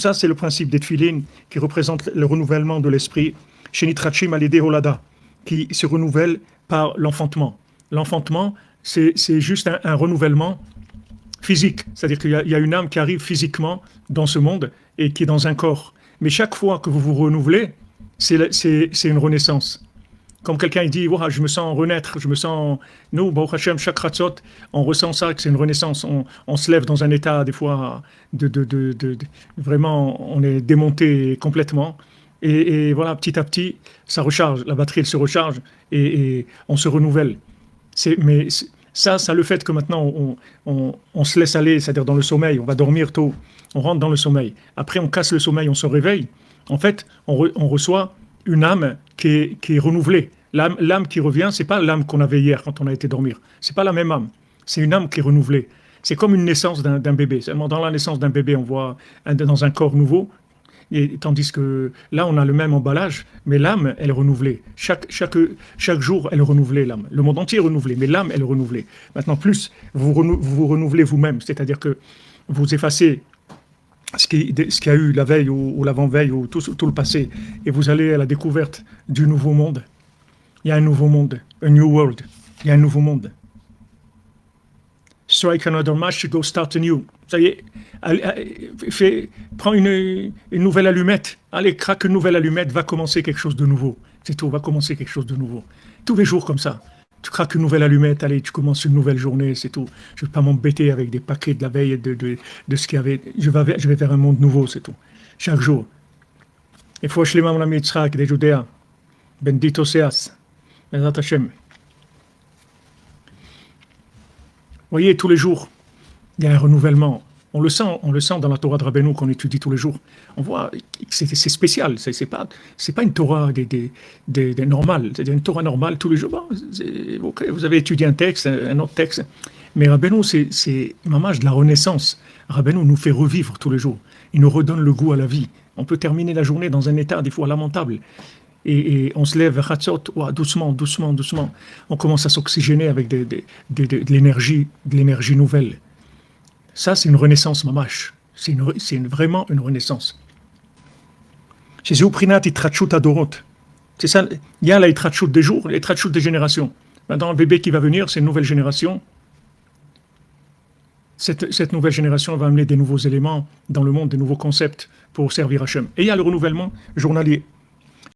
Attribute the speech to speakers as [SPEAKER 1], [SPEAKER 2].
[SPEAKER 1] ça, c'est le principe des tefilin qui représente le renouvellement de l'esprit. Shenitrachim alidei holada, qui se renouvelle par l'enfantement. L'enfantement, c'est juste un renouvellement physique. C'est-à-dire qu'il y a une âme qui arrive physiquement dans ce monde et qui est dans un corps. Mais chaque fois que vous vous renouvelez, c'est une renaissance. Comme quelqu'un dit, wow, je me sens renaître, je me sens... Nous, Baruch Hashem, chaque ratzot, on ressent ça, que c'est une renaissance. On se lève dans un état, des fois, vraiment, on est démonté complètement. Et voilà, petit à petit, ça recharge, la batterie, elle se recharge et on se renouvelle. Mais ça le fait que maintenant, on se laisse aller, c'est-à-dire dans le sommeil, on va dormir tôt, on rentre dans le sommeil. Après, on casse le sommeil, on se réveille. En fait, on reçoit une âme qui est renouvelée. L'âme qui revient, c'est pas l'âme qu'on avait hier quand on a été dormir. C'est pas la même âme. C'est une âme qui est renouvelée. C'est comme une naissance d'un bébé. Seulement dans la naissance d'un bébé, on voit dans un corps nouveau. Et tandis que là, on a le même emballage, mais l'âme, elle est renouvelée. Chaque jour, elle est renouvelée, l'âme. Le monde entier est renouvelé, mais l'âme, elle est renouvelée. Maintenant, plus vous vous renouvelez vous-même, c'est-à-dire que vous effacez ce qu'il y a eu la veille ou l'avant-veille ou tout le passé, et vous allez à la découverte du nouveau monde. Il y a un nouveau monde, a new world. Il y a un nouveau monde. Strike another match, go start anew. Ça y est, prends une nouvelle allumette. Allez, craque une nouvelle allumette, va commencer quelque chose de nouveau. C'est tout, va commencer quelque chose de nouveau. Tous les jours comme ça. Tu craques une nouvelle allumette, allez, tu commences une nouvelle journée, c'est tout. Je ne vais pas m'embêter avec des paquets de la veille de ce qu'il y avait. Je vais vers un monde nouveau, c'est tout. Chaque jour. Et faut que mon ami Yitzhak de Judéa. Bendito seas. Bezrat Hashem. Voyez, tous les jours, il y a un renouvellement. On le sent dans la Torah de Rabbeinu qu'on étudie tous les jours. On voit que c'est spécial. C'est pas une Torah normale. C'est une Torah normale tous les jours. Bon, okay, vous avez étudié un texte, un autre texte. Mais Rabbeinu, c'est mamage de la renaissance. Rabbeinu nous fait revivre tous les jours. Il nous redonne le goût à la vie. On peut terminer la journée dans un état des fois lamentable. Et on se lève vers Hatzot, doucement. On commence à s'oxygéner avec de l'énergie nouvelle. Ça, c'est une renaissance mamash. C'est vraiment une renaissance. Chez Zouprinat, Itrachut Adorot. C'est ça, il y a la Itrachut des jours, l'Itrachut des générations. Maintenant, le bébé qui va venir, c'est une nouvelle génération. Cette nouvelle génération va amener des nouveaux éléments dans le monde, des nouveaux concepts pour servir Hachem. Et il y a le renouvellement journalier.